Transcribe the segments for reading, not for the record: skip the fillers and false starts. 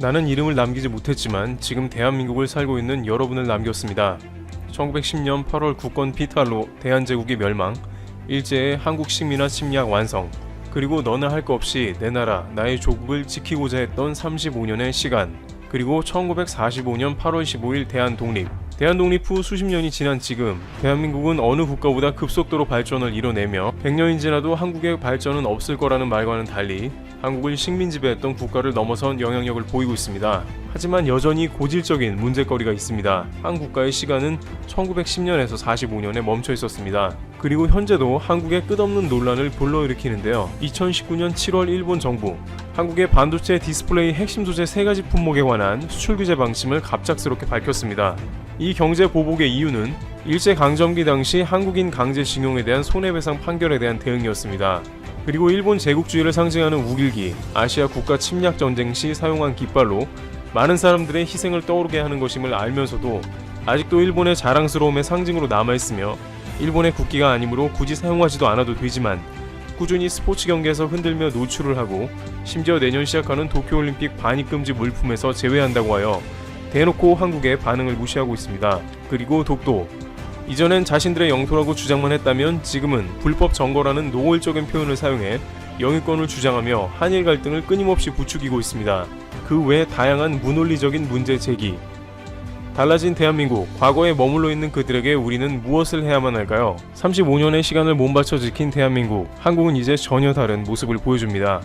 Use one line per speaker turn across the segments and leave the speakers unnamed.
나는 이름을 남기지 못했지만 지금 대한민국을 살고 있는 여러분을 남겼습니다. 1910년 8월 국권 피탈로 대한제국이 멸망, 일제의 한국 식민화 침략 완성, 그리고 너나 할 거 없이 내 나라, 나의 조국을 지키고자 했던 35년의 시간, 그리고 1945년 8월 15일 대한독립. 대한독립 후 수십 년이 지난 지금 대한민국은 어느 국가보다 급속도로 발전을 이뤄내며 100년이 지나도 한국의 발전은 없을 거라는 말과는 달리 한국을 식민 지배했던 국가를 넘어선 영향력을 보이고 있습니다. 하지만 여전히 고질적인 문제거리가 있습니다. 한 국가의 시간은 1910년에서 45년에 멈춰 있었습니다. 그리고 현재도 한국의 끝없는 논란을 불러일으키는데요. 2019년 7월 일본 정부 한국의 반도체 디스플레이 핵심 소재 3가지 품목에 관한 수출 규제 방침을 갑작스럽게 밝혔습니다. 이 경제 보복의 이유는 일제강점기 당시 한국인 강제징용에 대한 손해배상 판결에 대한 대응이었습니다. 그리고 일본 제국주의를 상징하는 우길기, 아시아 국가 침략 전쟁 시 사용한 깃발로 많은 사람들의 희생을 떠오르게 하는 것임을 알면서도 아직도 일본의 자랑스러움의 상징으로 남아있으며 일본의 국기가 아니므로 굳이 사용하지도 않아도 되지만 꾸준히 스포츠 경기에서 흔들며 노출을 하고 심지어 내년 시작하는 도쿄올림픽 반입금지 물품에서 제외한다고 하여 대놓고 한국의 반응을 무시하고 있습니다. 그리고 독도. 이전엔 자신들의 영토라고 주장만 했다면 지금은 불법 점거라는 노골적인 표현을 사용해 영유권을 주장하며 한일 갈등을 끊임없이 부추기고 있습니다. 그 외 다양한 무논리적인 문제 제기. 달라진 대한민국, 과거에 머물러 있는 그들에게 우리는 무엇을 해야만 할까요? 35년의 시간을 몸바쳐 지킨 대한민국, 한국은 이제 전혀 다른 모습을 보여줍니다.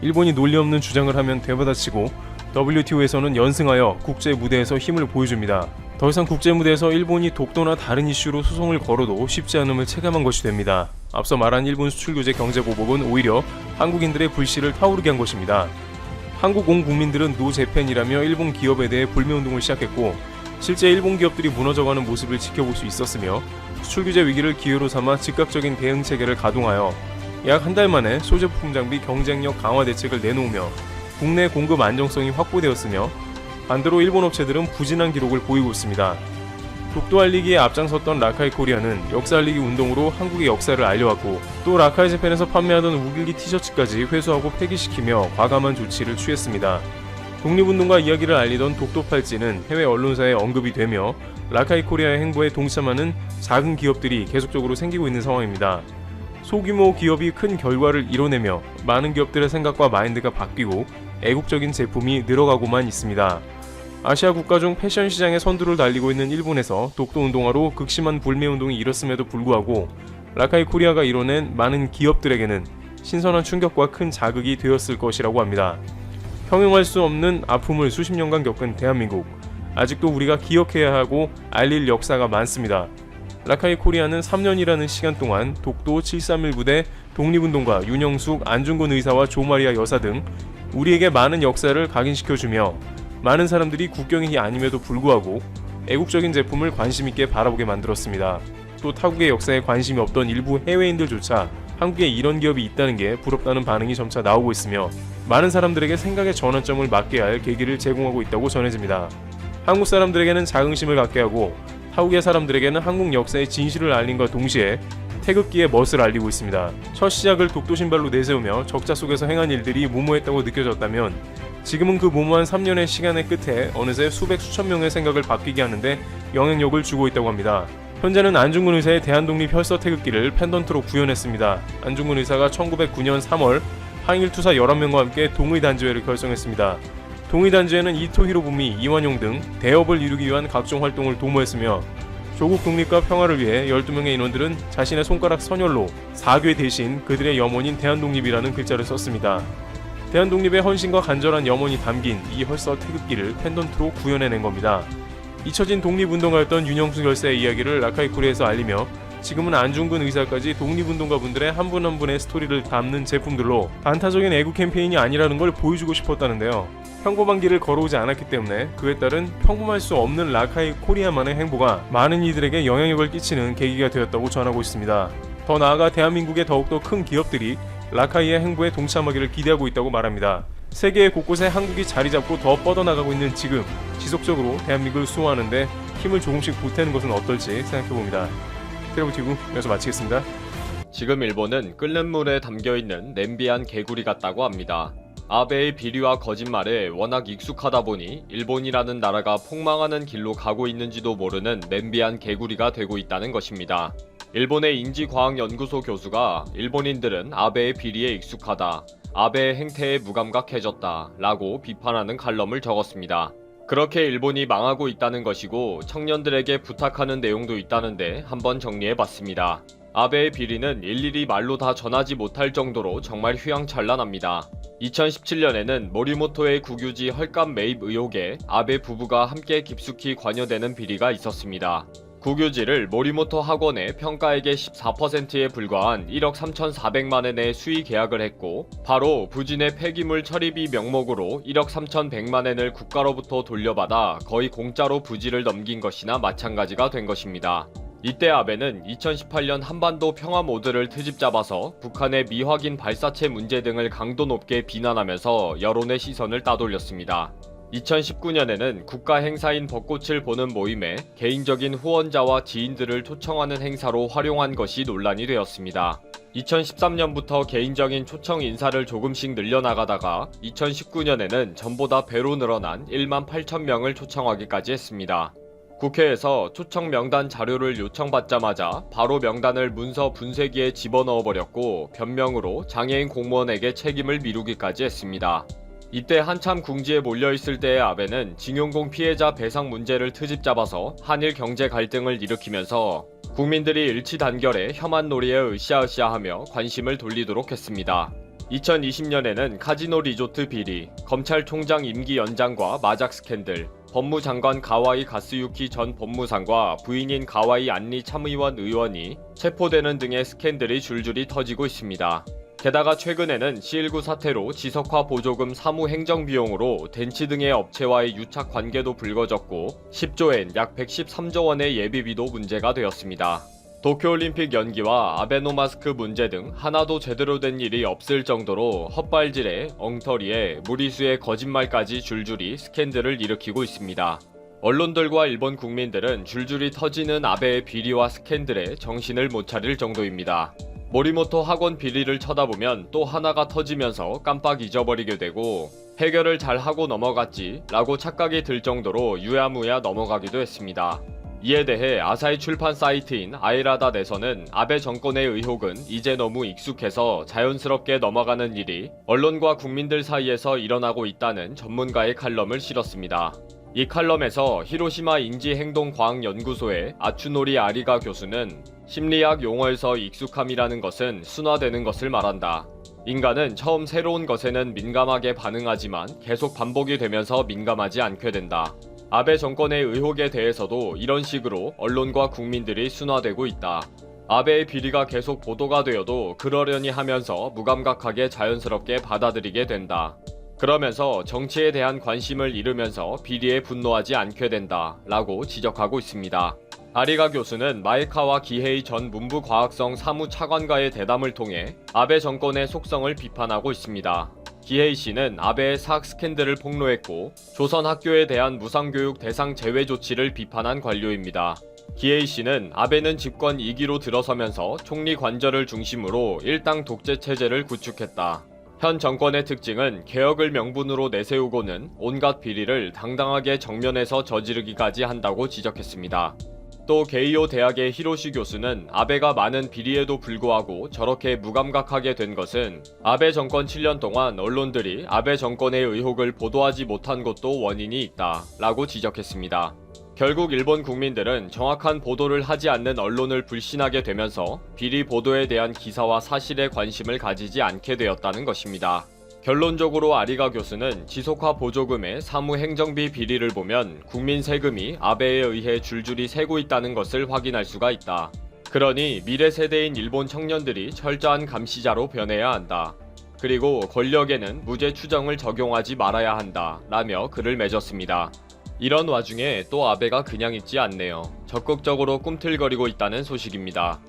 일본이 논리 없는 주장을 하면 되받아치고 WTO에서는 연승하여 국제 무대에서 힘을 보여줍니다. 더 이상 국제 무대에서 일본이 독도나 다른 이슈로 소송을 걸어도 쉽지 않음을 체감한 것이 됩니다. 앞서 말한 일본 수출 규제 경제 보복은 오히려 한국인들의 불씨를 타오르게 한 것입니다. 한국 온 국민들은 노재팬이라며 일본 기업에 대해 불매운동을 시작했고 실제 일본 기업들이 무너져가는 모습을 지켜볼 수 있었으며 수출 규제 위기를 기회로 삼아 즉각적인 대응 체계를 가동하여 약 한 달 만에 소재품 장비 경쟁력 강화 대책을 내놓으며 국내 공급 안정성이 확보되었으며 반대로 일본 업체들은 부진한 기록을 보이고 있습니다. 독도 알리기에 앞장섰던 라카이 코리아는 역사 알리기 운동으로 한국의 역사를 알려왔고 또 라카이 재팬에서 판매하던 우길기 티셔츠까지 회수하고 폐기시키며 과감한 조치를 취했습니다. 독립운동가 이야기를 알리던 독도 팔찌는 해외 언론사에 언급이 되며 라카이 코리아의 행보에 동참하는 작은 기업들이 계속적으로 생기고 있는 상황입니다. 소규모 기업이 큰 결과를 이뤄내며 많은 기업들의 생각과 마인드가 바뀌고 애국적인 제품이 늘어가고만 있습니다. 아시아 국가 중 패션 시장의 선두를 달리고 있는 일본에서 독도 운동화로 극심한 불매 운동이 일었음에도 불구하고 라카이 코리아가 이뤄낸 많은 기업들에게는 신선한 충격과 큰 자극이 되었을 것이라고 합니다. 형용할 수 없는 아픔을 수십 년간 겪은 대한민국, 아직도 우리가 기억해야 하고 알릴 역사가 많습니다. 라카이 코리아는 3년이라는 시간 동안 독도 731 부대 독립운동가 윤영숙, 안중근 의사와 조마리아 여사 등 우리에게 많은 역사를 각인시켜주며 많은 사람들이 국경인이 아님에도 불구하고 애국적인 제품을 관심있게 바라보게 만들었습니다. 또 타국의 역사에 관심이 없던 일부 해외인들조차 한국에 이런 기업이 있다는 게 부럽다는 반응이 점차 나오고 있으며 많은 사람들에게 생각의 전환점을 맞게 할 계기를 제공하고 있다고 전해집니다. 한국 사람들에게는 자긍심을 갖게 하고 타국의 사람들에게는 한국 역사의 진실을 알림과 동시에 태극기의 멋을 알리고 있습니다. 첫 시작을 독도 신발로 내세우며 적자 속에서 행한 일들이 무모했다고 느껴졌다면 지금은 그 무모한 3년의 시간의 끝에 어느새 수백 수천 명의 생각을 바뀌게 하는데 영향력을 주고 있다고 합니다. 현재는 안중근 의사의 대한독립 혈서 태극기를 펜던트로 구현했습니다. 안중근 의사가 1909년 3월 항일투사 11명과 함께 동의단지회를 결성했습니다. 동의단지회는 이토 히로부미, 이완용 등 대업을 이루기 위한 각종 활동을 도모했으며 조국 독립과 평화를 위해 12명의 인원들은 자신의 손가락 선열로 사괴 대신 그들의 염원인 대한독립이라는 글자를 썼습니다. 대한독립의 헌신과 간절한 염원이 담긴 이 혈서 태극기를 펜던트로 구현해낸 겁니다. 잊혀진 독립운동가였던 윤영숙 열사의 이야기를 라카이 코리아에서 알리며 지금은 안중근 의사까지 독립운동가분들의 한 분 한 분의 스토리를 담는 제품들로 반타적인 애국 캠페인이 아니라는 걸 보여주고 싶었다는데요. 평범한 길을 걸어오지 않았기 때문에 그에 따른 평범할 수 없는 라카이 코리아만의 행보가 많은 이들에게 영향력을 끼치는 계기가 되었다고 전하고 있습니다. 더 나아가 대한민국의 더욱더 큰 기업들이 라카이의 행보에 동참하기를 기대하고 있다고 말합니다. 세계 곳곳에 한국이 자리잡고 더 뻗어나가고 있는 지금 지속적으로 대한민국을 수호하는데 힘을 조금씩 보태는 것은 어떨지 생각해봅니다. 트래블티브 여기서 마치겠습니다.
지금 일본은 끓는 물에 담겨있는 냄비한 개구리 같다고 합니다. 아베의 비리와 거짓말에 워낙 익숙하다 보니 일본이라는 나라가 폭망하는 길로 가고 있는지도 모르는 냄비한 개구리가 되고 있다는 것입니다. 일본의 인지과학연구소 교수가 일본인들은 아베의 비리에 익숙하다, 아베의 행태에 무감각해졌다 라고 비판하는 칼럼을 적었습니다. 그렇게 일본이 망하고 있다는 것이고 청년들에게 부탁하는 내용도 있다는데 한번 정리해봤습니다. 아베의 비리는 일일이 말로 다 전하지 못할 정도로 정말 휘황찬란합니다. 2017년에는 모리모토의 국유지 헐값 매입 의혹에 아베 부부가 함께 깊숙이 관여되는 비리가 있었습니다. 국유지를 모리모토 학원의 평가액의 14%에 불과한 1억 3,400만엔의 수의 계약을 했고 바로 부진의 폐기물 처리비 명목으로 1억 3,100만엔을 국가로부터 돌려받아 거의 공짜로 부지를 넘긴 것이나 마찬가지가 된 것입니다. 이때 아베는 2018년 한반도 평화 모드를 트집잡아서 북한의 미확인 발사체 문제 등을 강도 높게 비난하면서 여론의 시선을 따돌렸습니다. 2019년에는 국가 행사인 벚꽃을 보는 모임에 개인적인 후원자와 지인들을 초청하는 행사로 활용한 것이 논란이 되었습니다. 2013년부터 개인적인 초청 인사를 조금씩 늘려나가다가 2019년에는 전보다 배로 늘어난 1만 8천 명을 초청하기까지 했습니다. 국회에서 초청 명단 자료를 요청받자마자 바로 명단을 문서 분쇄기에 집어넣어버렸고 변명으로 장애인 공무원에게 책임을 미루기까지 했습니다. 이때 한참 궁지에 몰려있을 때의 아베는 징용공 피해자 배상 문제를 트집잡아서 한일 경제 갈등을 일으키면서 국민들이 일치 단결해 혐한 놀이에 으쌰으쌰하며 관심을 돌리도록 했습니다. 2020년에는 카지노 리조트 비리, 검찰총장 임기 연장과 마작 스캔들, 법무장관 가와이 가스유키 전 법무상과 부인인 가와이 안리 참의원 의원이 체포되는 등의 스캔들이 줄줄이 터지고 있습니다. 게다가 최근에는 C19 사태로 지석화 보조금 사무 행정 비용으로 덴치 등의 업체와의 유착 관계도 불거졌고 10조엔 약 113조 원의 예비비도 문제가 되었습니다. 도쿄올림픽 연기와 아베노마스크 문제 등 하나도 제대로 된 일이 없을 정도로 헛발질에 엉터리에 무리수의 거짓말까지 줄줄이 스캔들을 일으키고 있습니다. 언론들과 일본 국민들은 줄줄이 터지는 아베의 비리와 스캔들에 정신을 못 차릴 정도입니다. 모리모토 학원 비리를 쳐다보면 또 하나가 터지면서 깜빡 잊어버리게 되고 해결을 잘 하고 넘어갔지 라고 착각이 들 정도로 유야무야 넘어가기도 했습니다. 이에 대해 아사히 출판 사이트인 아이라닷에서는 아베 정권의 의혹은 이제 너무 익숙해서 자연스럽게 넘어가는 일이 언론과 국민들 사이에서 일어나고 있다는 전문가의 칼럼을 실었습니다. 이 칼럼에서 히로시마 인지행동과학연구소의 아츠노리 아리가 교수는 심리학 용어에서 익숙함이라는 것은 순화되는 것을 말한다. 인간은 처음 새로운 것에는 민감하게 반응하지만 계속 반복이 되면서 민감하지 않게 된다. 아베 정권의 의혹에 대해서도 이런 식으로 언론과 국민들이 순화되고 있다. 아베의 비리가 계속 보도가 되어도 그러려니 하면서 무감각하게 자연스럽게 받아들이게 된다. 그러면서 정치에 대한 관심을 잃으면서 비리에 분노하지 않게 된다 라고 지적하고 있습니다. 아리가 교수는 마에카와 기헤이 전 문부과학성 사무차관과의 대담을 통해 아베 정권의 속성을 비판하고 있습니다. 기헤이 씨는 아베의 사학 스캔들을 폭로했고 조선 학교에 대한 무상교육 대상 제외 조치를 비판한 관료입니다. 기헤이 씨는 아베는 집권 2기로 들어서면서 총리 관절을 중심으로 일당 독재 체제를 구축했다. 현 정권의 특징은 개혁을 명분으로 내세우고는 온갖 비리를 당당하게 정면에서 저지르기까지 한다고 지적했습니다. 또 게이오 대학의 히로시 교수는 아베가 많은 비리에도 불구하고 저렇게 무감각하게 된 것은 아베 정권 7년 동안 언론들이 아베 정권의 의혹을 보도하지 못한 것도 원인이 있다 라고 지적했습니다. 결국 일본 국민들은 정확한 보도를 하지 않는 언론을 불신하게 되면서 비리 보도에 대한 기사와 사실에 관심을 가지지 않게 되었다는 것입니다. 결론적으로 아리가 교수는 지속화 보조금의 사무행정비 비리를 보면 국민 세금이 아베에 의해 줄줄이 새고 있다는 것을 확인할 수가 있다. 그러니 미래 세대인 일본 청년들이 철저한 감시자로 변해야 한다. 그리고 권력에는 무죄 추정을 적용하지 말아야 한다 라며 글을 맺었습니다. 이런 와중에 또 아베가 그냥 있지 않네요. 적극적으로 꿈틀거리고 있다는 소식입니다.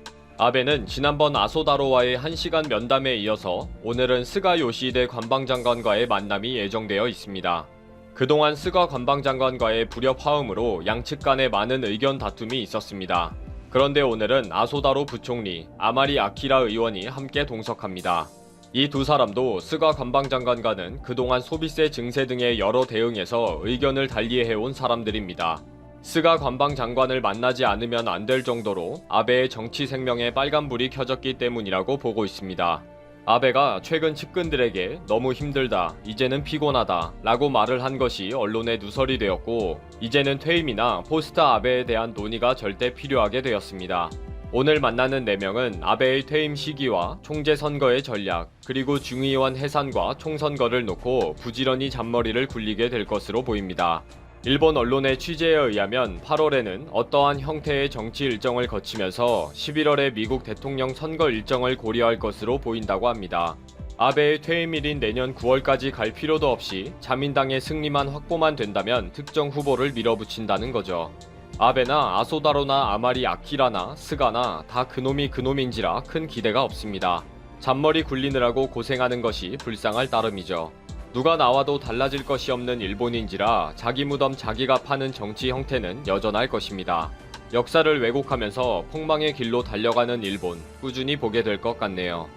아베는 지난번 아소다로와의 1시간 면담에 이어서 오늘은 스가 요시히데 관방장관과의 만남이 예정되어 있습니다. 그동안 스가 관방장관과의 불협 화음으로 양측 간에 많은 의견 다툼이 있었습니다. 그런데 오늘은 아소다로 부총리, 아마리 아키라 의원이 함께 동석합니다. 이 두 사람도 스가 관방장관과는 그동안 소비세 증세 등의 여러 대응에서 의견을 달리해온 사람들입니다. 스가 관방장관을 만나지 않으면 안 될 정도로 아베의 정치 생명에 빨간불이 켜졌기 때문이라고 보고 있습니다. 아베가 최근 측근들에게 너무 힘들다, 이제는 피곤하다 라고 말을 한 것이 언론에 누설이 되었고, 이제는 퇴임이나 포스트 아베에 대한 논의가 절대 필요하게 되었습니다. 오늘 만나는 4명은 아베의 퇴임 시기와 총재 선거의 전략, 그리고 중의원 해산과 총선거를 놓고 부지런히 잔머리를 굴리게 될 것으로 보입니다. 일본 언론의 취재에 의하면 8월에는 어떠한 형태의 정치 일정을 거치면서 11월에 미국 대통령 선거 일정을 고려할 것으로 보인다고 합니다. 아베의 퇴임일인 내년 9월까지 갈 필요도 없이 자민당의 승리만 확보만 된다면 특정 후보를 밀어붙인다는 거죠. 아베나 아소다로나 아마리 아키라나 스가나 다 그놈이 그놈인지라 큰 기대가 없습니다. 잔머리 굴리느라고 고생하는 것이 불쌍할 따름이죠. 누가 나와도 달라질 것이 없는 일본인지라 자기 무덤 자기가 파는 정치 형태는 여전할 것입니다. 역사를 왜곡하면서 폭망의 길로 달려가는 일본, 꾸준히 보게 될 것 같네요.